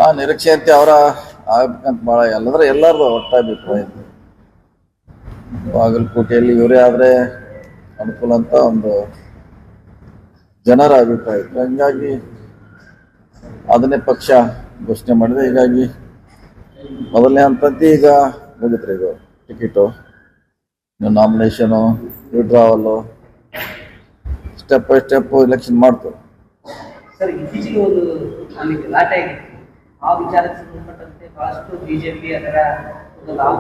ಆ ನಿರೀಕ್ಷೆ ಅಂತ ಅವರ ಆಗ್ಬೇಕಂತ ಭಾಳ ಎಲ್ಲರದು ಒಟ್ಟ ಅಭಿಪ್ರಾಯ ಇದೆ. ಬಾಗಲಕೋಟೆಯಲ್ಲಿ ಇವರೇ ಆದರೆ ಅನುಕೂಲ ಅಂತ ಒಂದು ಜನರ ಅಭಿಪ್ರಾಯ ಇತ್ತು. ಹೀಗಾಗಿ ಅದನ್ನೇ ಪಕ್ಷ ಘೋಷಣೆ ಮಾಡಿದೆ. ಹೀಗಾಗಿ ಮೊದಲನೇ ಹಂತದ್ದು ಈಗ ಮುಗಿತ್ರಿ. ಇದು ticket, nomination, withdrawal, step by step election ಮಾಡ್ತಾರೆ. ಸರ್, ಇತ್ತೀಚೆಗೆ ಒಂದು ಅಲ್ಲಿ ಗಲಾಟೆ ಆಗಿತ್ತು. ಆ ವಿಚಾರಕ್ಕೆ ಸಂಬಂಧಪಟ್ಟಂತೆ ಬಹಳಷ್ಟು ಬಿಜೆಪಿ ಅದರ ಒಂದು ಲಾಭ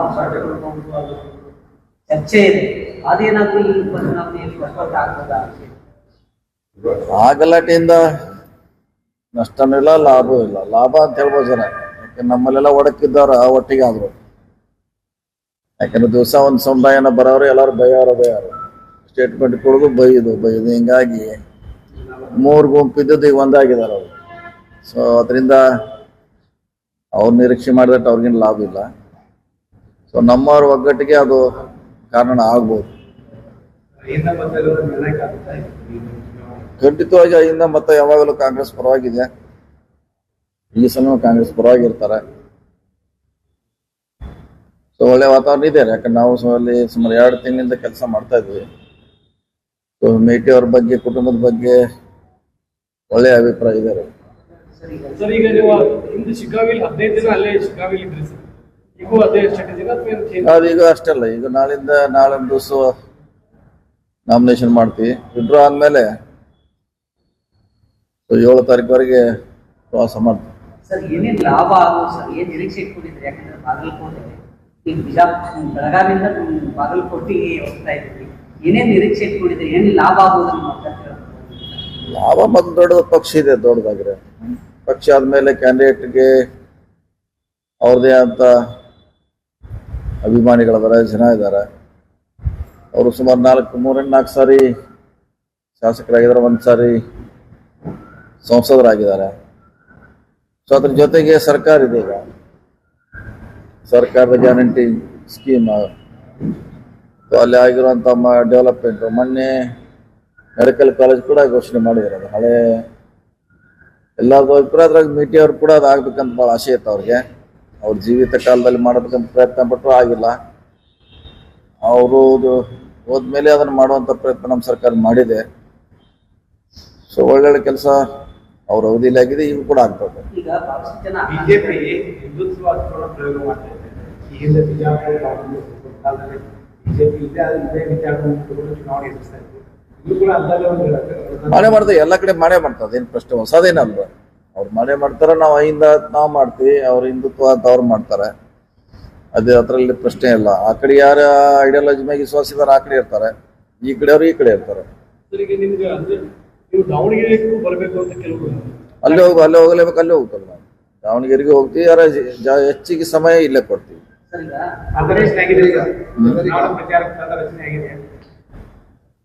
ಚರ್ಚೆ ಇದೆ. ಅದೇನಾದ್ರೂ ಈ ಉಪಚುನಾವಣೆಯಲ್ಲಿ ವರ್ಕೌಟ್ ಆಗ್ತದಾ? ಆ ಗಲಾಟೆಯಿಂದ ನಷ್ಟನೂ ಇಲ್ಲ, ಲಾಭವೂ ಇಲ್ಲ. ಲಾಭ ಅಂತ ಹೇಳ್ಬೋದು ಜನ, ಯಾಕೆ ನಮ್ಮಲ್ಲೆಲ್ಲ ಒಡಕಿದ್ದವ್ರ ಒಟ್ಟಿಗೆ ಆದ್ರು. ಯಾಕಂದ್ರೆ ದಿವಸ ಒಂದು ಸಮುದಾಯನ ಬರೋರು ಎಲ್ಲರೂ ಬೈಯೋರು ಸ್ಟೇಟ್ಮೆಂಟ್ ಕೊಡೋದು ಬೈದು ಹಿಂಗಾಗಿ 3 ಗುಂಪಿದ್ದದ್ದು ಈಗ ಒಂದಾಗಿದ್ದಾರೆ ಅವರು. ಸೊ ಅದರಿಂದ ಅವ್ರು ನಿರೀಕ್ಷೆ ಮಾಡಿದಟ್ಟು ಅವ್ರಿಗೇನು ಲಾಭ ಇಲ್ಲ. ಸೊ ನಮ್ಮವ್ರ ಒಗ್ಗಟ್ಟಿಗೆ ಅದು ಕಾರಣ ಆಗ್ಬೋದು. ಖಂಡಿತವಾಗಿ ಅಲ್ಲಿಂದ ಮತ್ತೆ ಯಾವಾಗಲೂ ಕಾಂಗ್ರೆಸ್ ಪರವಾಗಿದೆ. ಈ ಸಲ ಕಾಂಗ್ರೆಸ್ ಪರವಾಗಿರ್ತಾರೆ. ಸೊ ಒಳ್ಳೆ ವಾತಾವರಣ ಇದೆ. ಯಾಕಂದ್ರೆ ನಾವು ಅಲ್ಲಿ ಸುಮಾರು 2 ತಿಂಗಳಿಂದ ಕೆಲಸ ಮಾಡ್ತಾ ಇದ್ವಿ. ಸೊ ಮೇಟಿ ಅವ್ರ ಬಗ್ಗೆ, ಕುಟುಂಬದ ಬಗ್ಗೆ ಒಳ್ಳೆಯ ಅಭಿಪ್ರಾಯ ಇದೆ. ಸರ್, ಈಗ ನೀವು ಹಿಂದೆ ಶಿಕಾವಿಲ್ 15 ದಿನ ಅಲ್ಲೇ ಶಿಕಾವಿಲ್ ಇದ್ರಿ ಸರ್. ಈಗ ಅದೇ ಸ್ಟ್ರಾಟಜಿ ಅದೀಗ ಅಷ್ಟಲ್ಲ. ಈಗ ನಾಳೆ ಒಂದು ದಿವಸ ನಾಮಿನೇಷನ್ ಮಾಡ್ತೀವಿ. ವಿಡ್ರಾ ಆದ್ಮೇಲೆ 7 ತಾರೀಕುವರೆಗೆ ಪ್ರವಾಸ ಮಾಡ್ತೀವಿ. ಸರ್, ಏನೇನು ಲಾಭ ಆಗೋದು ಸರ್? ಏನ್ ನಿರೀಕ್ಷೆ ಇಟ್ಕೊಂಡಿದ್ರಿ? ಯಾಕಂದ್ರೆ ಬಾಗಲಕೋಟೆ ಈಗ ಬೆಳಗಾವಿಯಿಂದ ಬಾಗಲಕೋಟೆಗೆ ಹೋಗ್ತಾ ಇದ್ರಿ. ಏನೇನು ನಿರೀಕ್ಷೆ ಇಟ್ಕೊಂಡಿದ್ರಿ? ಏನೇನು ಲಾಭ ಆಗೋದನ್ನು ಮಾತಾಡ್ತೀರ? ಲಾಭ ಮತ್ತು ದೊಡ್ಡದ ಪಕ್ಷ ಇದೆ. ದೊಡ್ಡದಾಗಿರೋ ಪಕ್ಷ ಆದ್ಮೇಲೆ ಕ್ಯಾಂಡಿಡೇಟ್ಗೆ ಅವ್ರದೇ ಅಂತ ಅಭಿಮಾನಿಗಳಿದ್ದಾರೆ, ಜನ ಇದ್ದಾರೆ. ಅವರು ಸುಮಾರು 3-4 ಸಾರಿ ಶಾಸಕರಾಗಿದ್ದಾರೆ, 1 ಸಾರಿ ಸಂಸದರಾಗಿದ್ದಾರೆ. ಸೊ ಅದ್ರ ಜೊತೆಗೆ ಸರ್ಕಾರ ಇದೆ. ಈಗ ಸರ್ಕಾರದ ಗ್ಯಾರಂಟಿ ಸ್ಕೀಮ್, ಅಲ್ಲಿ ಆಗಿರುವಂಥ ಡೆವಲಪ್ಮೆಂಟು, ಮೊನ್ನೆ ಮೆಡಿಕಲ್ ಕಾಲೇಜ್ ಕೂಡ ಘೋಷಣೆ ಮಾಡಿದ್ದಾರೆ. ಅದು ಹಳೆ ಎಲ್ಲರದು ಅಭಿಪ್ರಾಯ. ಅದ್ರಾಗ ಮೇಟಿ ಅವ್ರು ಕೂಡ ಅದು ಆಗ್ಬೇಕಂತ ಭಾಳ ಆಸೆ ಇತ್ತು ಅವ್ರಿಗೆ. ಅವ್ರ ಜೀವಿತ ಕಾಲದಲ್ಲಿ ಮಾಡಬೇಕಂತ ಪ್ರಯತ್ನ ಪಟ್ಟರು, ಆಗಿಲ್ಲ. ಅವರು ಹೋದ್ಮೇಲೆ ಅದನ್ನು ಮಾಡುವಂಥ ಪ್ರಯತ್ನ ನಮ್ಮ ಸರ್ಕಾರ ಮಾಡಿದೆ. ಸೊ ಒಳ್ಳೊಳ್ಳೆ ಕೆಲಸ ಅವ್ರ ಅವಧಿಯಲ್ಲಿ ಆಗಿದೆ, ಈಗ ಕೂಡ ಆಗ್ತದೆ. ಈಗ ಬಹಳಷ್ಟು ಜನ ಬಿಜೆಪಿ ಹಿಂದುತ್ವ ಪ್ರಯೋಗ ಮಾಡ್ತಾ ಇದೆ. ಈ ಹಿಂದೆ ಬಿಜಾಪುರ ಬಿಜೆಪಿ ಇದೇ ವಿಚಾರವನ್ನು ಚುನಾವಣೆ ಎದುರಿಸ್ತಾ ಇತ್ತು. ಇದು ಕೂಡ ಅಂದಾಜು ಮಾಡೇ ಮಾಡ್ತಾರೆ. ಎಲ್ಲ ಕಡೆ ಮಾಡೇ ಮಾಡ್ತಾರೆ. ಏನು ಪ್ರಶ್ನೆ ಹೊಸದೇನಲ್ವ. ಅವ್ರು ಮಾಡೇ ಮಾಡ್ತಾರೆ. ನಾವು ಮಾಡ್ತೀವಿ. ಅವ್ರು ಹಿಂದುತ್ವ ಅಂತ ಅವ್ರು ಮಾಡ್ತಾರೆ. ಅದೇ ಅದರಲ್ಲಿ ಪ್ರಶ್ನೆ ಇಲ್ಲ. ಆ ಕಡೆ ಯಾರ ಐಡಿಯಾಲಜಿ ಮೇಲೆ ವಿಶ್ವಾಸ ಇದ್ದಾರೆ ಆ ಕಡೆ ಇರ್ತಾರೆ, ಈ ಕಡೆಯವರು ಈ ಕಡೆ ಇರ್ತಾರೆ. ನಿಮ್ಗೆ ಅಂದ್ರೆ ನೀವು ದಾವಣಗೆರೆಗೂ ಬರಬೇಕು ಅಂತ ಕೆಲವರು ಅಲ್ಲೇ ಹೋಗಲೇಬೇಕು. ಅಲ್ಲೇ ಹೋಗ್ತಾರೆ. ನಾವು ದಾವಣಗೆರೆಗೆ ಹೋಗ್ತೀವಿ. ಯಾರ ಹೆಚ್ಚಿಗೆ ಸಮಯ ಇಲ್ಲೇ ಕೊಡ್ತೀವಿ.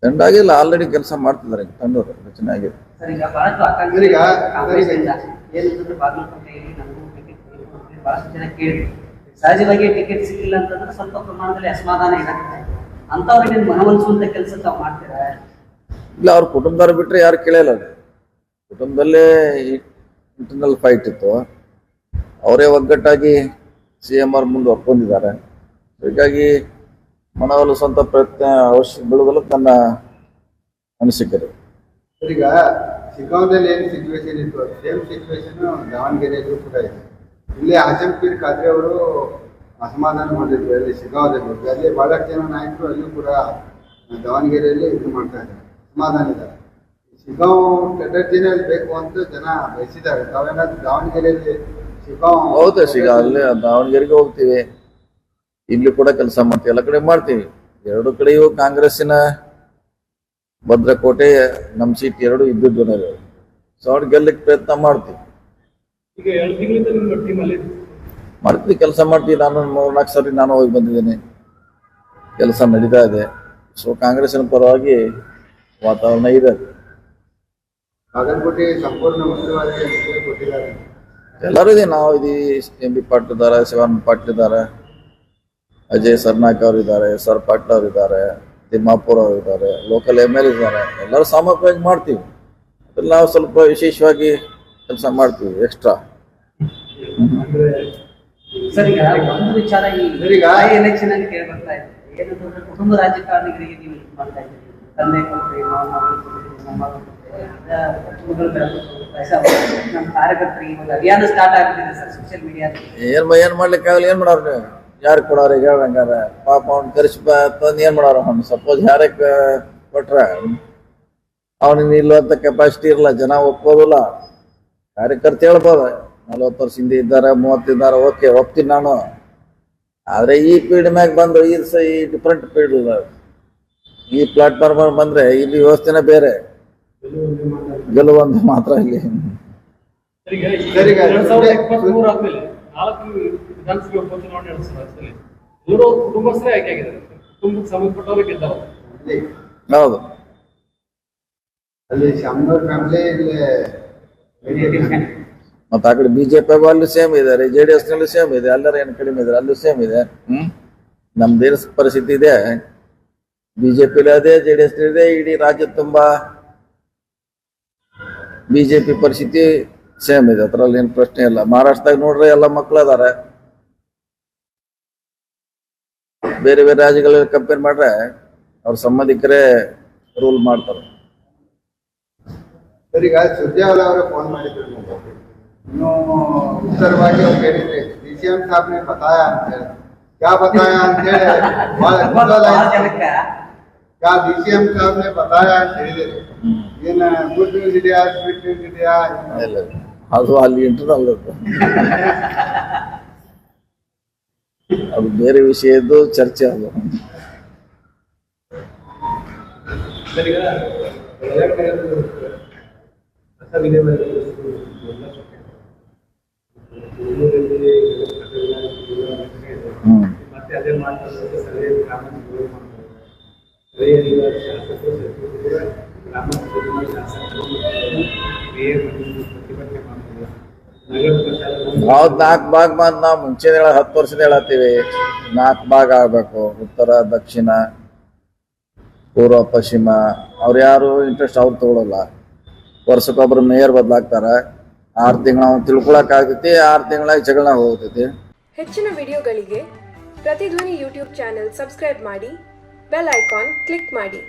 ತಂಡ ಆಗಿಲ್ಲ, ಆಲ್ರೆಡಿ ಕೆಲಸ ಮಾಡ್ತಿದ್ದಾರೆ. ತಂಡವರು ರಚನೆ ಆಗಿದೆ. ಸರ್, ಈಗ ಬಹಳಷ್ಟು ಕಾಂಗ್ರೆಸ್ನಿಂದ ಏನಂತಂದ್ರೆ ಬಾಗಲಕೋಟೆಯಲ್ಲಿ ನಮಗೂ ಟಿಕೆಟ್ ಬಹಳಷ್ಟು ಜನ ಕೇಳಿದ್ರು. ಸಹಜವಾಗಿ ಟಿಕೆಟ್ ಸಿಕ್ಕಿಲ್ಲ ಅಂತಂದ್ರೆ ಸ್ವಲ್ಪ ಪ್ರಮಾಣದಲ್ಲಿ ಅಸಮಾಧಾನ ಏನಾಗುತ್ತೆ. ಅಂತವ್ರಿಗೆ ಮನವೊಲಿಸುವಂತ ಕೆಲಸ ತಾವು ಮಾಡ್ತೀರಾ? ಇಲ್ಲ, ಅವ್ರ ಕುಟುಂಬದವ್ರು ಬಿಟ್ಟರೆ ಯಾರು ಕೇಳಿಲ್ಲ. ಅದು ಕುಟುಂಬದಲ್ಲೇ ಇಂಟರ್ನಲ್ ಫೈಟ್ ಇತ್ತು. ಅವರೇ ಒಗ್ಗಟ್ಟಾಗಿ CM ಅವ್ರ ಮುಂದೆ ಒಪ್ಕೊಂಡಿದ್ದಾರೆ. ಹೀಗಾಗಿ ಮನವೊಲಿಸುವಂಥ ಪ್ರಯತ್ನ ಅವಶ್ಯ ಬೀಳುವುದಲ್ಲ ತನ್ನ ಅನಿಸಿಕೆ. ಈಗ ಶಿಕಾಗೋದಲ್ಲಿ ಏನು ಸಿಚುವೇಶನ್ ಇತ್ತು, ಸೇಮ್ ಸಿಚುವೇಶನ್ ದಾವಣಗೆರೆಯಲ್ಲೂ ಕೂಡ ಇದೆ. ಇಲ್ಲಿ ಆಜಂ ಪೀರ್ ಖಾದ್ರಿ ಅವರು ಅಸಮಾಧಾನ ಮಾಡಿದ್ರು ಅಲ್ಲಿ ಶಿಕಾಗೋದಲ್ಲಿ. ಅಲ್ಲಿ ಬಹಳಷ್ಟು ಜನ ನಾಯಕರು ಅಲ್ಲೂ ಕೂಡ ದಾವಣಗೆರೆಯಲ್ಲಿ ಇದು ಮಾಡ್ತಾ ಇದ್ದಾರೆ, ಅಸಮಾಧಾನ ಇದ್ದಾರೆ. ಶಿಕಾಗೋ ಸ್ಟ್ರಾಟಜಿನಲ್ಲಿ ಬೇಕು ಅಂತ ಜನ ಬಯಸಿದ್ದಾರೆ. ತಾವೇನಾದ್ರೂ ದಾವಣಗೆರೆಯಲ್ಲಿ ಹೌದು, ಅಲ್ಲಿ ದಾವಣಗೆರೆಗೆ ಹೋಗ್ತೀವಿ, ಇಲ್ಲಿ ಕೂಡ ಕೆಲಸ ಮಾಡ್ತೀವಿ, ಎಲ್ಲ ಕಡೆ ಮಾಡ್ತೀವಿ. 2 ಕಡೆಯೂ ಕಾಂಗ್ರೆಸ್ಸಿನ ಭದ್ರಕೋಟೆ, ನಮ್ಮ ಸೀಟ್ 2 ಇದ್ದಿದ್ದು. ಸೊ ಅವ್ರು ಗೆಲ್ಲಕ್ಕೆ ಪ್ರಯತ್ನ ಮಾಡ್ತೀವಿ. ಈಗ 2 ತಿಂಗಳಿಂದ ನಿಮ್ಮ ಟೀಮಲ್ಲಿ ಮಾಡ್ತೀವಿ, ಕೆಲಸ ಮಾಡ್ತೀವಿ. ನಾನು 3-4 ಸಾರಿ ನಾನು ಹೋಗಿ ಬಂದಿದ್ದೇನೆ. ಕೆಲಸ ನಡೀತಾ ಇದೆ. ಸೊ ಕಾಂಗ್ರೆಸ್ಸಿನ ಪರವಾಗಿ ವಾತಾವರಣ ಇದೆ. ಬಾಗಲಕೋಟೆ ಸಂಪೂರ್ಣ ಉಸ್ತುವಾರಿ ಕೊಟ್ಟಿದ್ದಾರೆ. ಎಲ್ಲರೂ ಇದೆ. ನಾವು ಇದೀವಿ, MB ಪಾಟೀಲ್ ಇದ್ದಾರೆ, ಶಿವಾನಂದ ಪಾಟೀಲ್ ಇದ್ದಾರೆ, ಅಜಯ್ ಸರ್ನಾಕ್ ಅವರು ಇದ್ದಾರೆ, ಸರ್ ಪಾಟೀಲ್ ಅವರು ಇದ್ದಾರೆ, ತಿಮ್ಮಾಪುರ್ ಅವರು ಇದ್ದಾರೆ, ಲೋಕಲ್ ML ಇದ್ದಾರೆ. ಎಲ್ಲರೂ ಸಮರ್ಪಕವಾಗಿ ಮಾಡ್ತೀವಿ. ಅದ್ರಲ್ಲಿ ನಾವು ಸ್ವಲ್ಪ ವಿಶೇಷವಾಗಿ ಕೆಲಸ ಮಾಡ್ತೀವಿ, ಎಕ್ಸ್ಟ್ರಾ. ಅಂದ್ರೆ ಸರ್ ಈಗ ಒಂದು ವಿಚಾರ ಸರ್, ಈಗ ಎಲೆಕ್ಷನ್ ಅಲ್ಲಿ ಕೇಳಿ ಬರ್ತಾ ಇದೆ ಏನಂತಂದ್ರೆ ಕುಟುಂಬ ರಾಜಕಾರಣಿಗಳಿಗೆ ನೀವು ಇದು ಮಾಡ್ತಾ ಇದ್ದೀರಿ ತಂದೆ ಕೊಟ್ಟರೆ ಮಗಳು ಕೊಟ್ಟರೆ ಮೊಮ್ಮಗಳು ಕೊಟ್ಟರೆ ಕುಟುಂಬಗಳು ಬೆಳೆದು ನಮ್ಮ ಕಾರ್ಯಕರ್ತರಿಗೆ ಒಂದು ಅಭಿಯಾನ ಸ್ಟಾರ್ಟ್ ಆಗ್ತಿದೆ ಸರ್ ಸೋಷಿಯಲ್ ಮೀಡಿಯಾ ಏನ್ ಮಾಡ್ಲಿಕ್ಕಾಗಲ್ಲ, ಏನ್ ಮಾಡೋರು ನೀವು? ಯಾರು ಕೊಡೋರು ಈಗ ಹೇಳ್ರಂಗಾರ ಪಾಪ ಅವ್ನು ಕರೆಸಿ ತಂದು ಏನ್ ಮಾಡೋರು? ಅವ್ನು ಸಪೋಸ್ ಯಾರೇ ಕೊಟ್ರ ಅವನಿಗೆ ನಿಲ್ಲುವಂತ ಕೆಪಾಸಿಟಿ ಇರಲ್ಲ, ಜನ ಒಪ್ಪೋದಿಲ್ಲ. ಕಾರ್ಯಕರ್ತ ಹೇಳ್ಬೋದು 40 ವರ್ಷ ಹಿಂದೆ ಇದ್ದಾರೆ 30 ಇದ್ದಾರೆ, ಓಕೆ ಒಪ್ತೀನಿ ನಾನು. ಆದ್ರೆ ಈ ಪೀಡ್ ಮ್ಯಾಗ ಬಂದು ಈ ಡಿಫ್ರೆಂಟ್ ಪೀಡ್ ಈ ಪ್ಲಾಟ್ಫಾರ್ಮ್ ಬಂದ್ರೆ ಇಲ್ಲಿ ವ್ಯವಸ್ಥೆನೇ ಬೇರೆ, ಗೆಲುವಂತ ಮಾತ್ರ ಇಲ್ಲಿ. ಈಗ 2023 ಆದ್ಮೇಲೆ 4 ವಿಧಾನಸಭೆ ಉಪಚುನಾವಣೆ ನಡೆಸಿದ ರಾಜ್ಯದಲ್ಲಿ ಎಲ್ಲರೂ ಕುಟುಂಬಸ್ಥರೇ ಆಯ್ಕೆ ಆಗಿದ್ದಾರೆ. ಕುಟುಂಬಕ್ಕೆ ಸಂಬಂಧಪಟ್ಟವರೇ ಗೆದ್ದವರು. ಹೌದು, ಅಲ್ಲಿ ಶಾಮನೂರ್ ಫ್ಯಾಮಿಲಿ ಇಲ್ಲಿ ಮತ್ತೆ ಆ ಕಡೆ ಬಿಜೆಪಿ ಅಲ್ಲಿ ಸೇಮ್ ಇದೆ, JDS ನಲ್ಲಿ ಸೇಮ್ ಇದೆ, ಎಲ್ಲರೂ ಏನು ಕಡಿಮೆ ಇದ್ರೆ ಅಲ್ಲೂ ಸೇಮ್ ಇದೆ. ನಮ್ ದೇಶ ಪರಿಸ್ಥಿತಿ ಇದೆ, ಬಿಜೆಪಿ ಅದೇ, JDS ಇದೆ, ಇಡೀ ರಾಜ್ಯ ತುಂಬಾ ಬಿಜೆಪಿ ಪರಿಸ್ಥಿತಿ ಸೇಮ್ ಇದೆ, ಅದ್ರಲ್ಲಿ ಏನು ಪ್ರಶ್ನೆ ಇಲ್ಲ. ಮಹಾರಾಷ್ಟ್ರದಾಗ ನೋಡ್ರಿ ಎಲ್ಲ ಮಕ್ಳು ಅದಾರೆ, ಬೇರೆ ಬೇರೆ ರಾಜ್ಯಗಳಲ್ಲಿ ಕಂಪೇರ್ ಮಾಡ್ರೆ ಅವ್ರ ಸಂಬಂಧಿಕರೇ ರೂಲ್ ಮಾಡ್ತಾರೆ. ಸರ್, ಈಗ ಸುರ್ಜೇವಾಲ ಅವರೇ ಫೋನ್ ಮಾಡಿದ್ರು ನನಗೆ. ಇನ್ನು ಉತ್ತರವಾಗಿ ಅವ್ರು ಹೇಳಿದ್ರೆ DCM ಸಾಹೇಬ್ನೆ ಬತಾಯ ಅಂತ ಹೇಳಿ, ಕ್ಯಾ ಬತಾಯ ಅಂತ ಹೇಳಿ ಬಹಳ ಕುತೂಹಲ ಆಯ್ತು. ಕ್ಯಾ DCM ಸಾಹೇಬ್ನೆ ಬತಾಯ ಅಂತ ಹೇಳಿದ್ರು. ಏನ ಗುಡ್ ನ್ಯೂಸ್ ಇದೆಯಾ, ಸ್ವೀಟ್ ನ್ಯೂಸ್ ಇದೆಯಾ? ಇಲ್ಲ, ಅದು ಅಲ್ಲಿ ಇಂಟರ್ನಲ್ ಅದು ಬೇರೆ ವಿಷಯದ್ದು ಚರ್ಚೆ. ಅದು ಸರ್, ಈಗ ಹೊಸ ವಿನಿಮಯ ಮತ್ತೆ ಅದೇ ಮಾಡ್ತಾರೆ ಸಲಹೆ ಗ್ರಾಮ ಸಲಹೆಯಲ್ಲಿ ಶಾಸಕರು ಸಚಿವರು ಕೂಡ ಗ್ರಾಮ ಶಾಸಕರು ಪ್ರತಿಭಟನೆ ಮಾಡ್ತಾರೆ. ನಗರ ಪ್ರಚಾರ ಹೌದು, 4 ಭಾಗ ಬಂದ್ ನಾವು ಮುಂಚೆ 10 ವರ್ಷದ ಹೇಳತ್ತೀವಿ, 4 ಭಾಗ ಆಗ್ಬೇಕು, ಉತ್ತರ ದಕ್ಷಿಣ ಪೂರ್ವ ಪಶ್ಚಿಮ. ಅವ್ರು ಯಾರು ಇಂಟ್ರೆಸ್ಟ್ ಅವ್ರು ತಗೊಳಲ್ಲ. ವರ್ಷಕ್ಕೊಬ್ರು ಮೇಯರ್ ಬದಲಾಗ್ತಾರ, 6 ತಿಂಗಳ ತಿಳ್ಕೊಳಕ್ ಆಗ್ತೈತಿ, 6 ತಿಂಗಳಾಗ ಜಗಳ ಹೋಗ್ತೈತಿ. ಹೆಚ್ಚಿನ ವಿಡಿಯೋಗಳಿಗೆ ಪ್ರತಿಧ್ವನಿ ಯೂಟ್ಯೂಬ್ ಚಾನೆಲ್ ಸಬ್ಸ್ಕ್ರೈಬ್ ಮಾಡಿ, ಬೆಲ್ ಐಕಾನ್ ಕ್ಲಿಕ್ ಮಾಡಿ.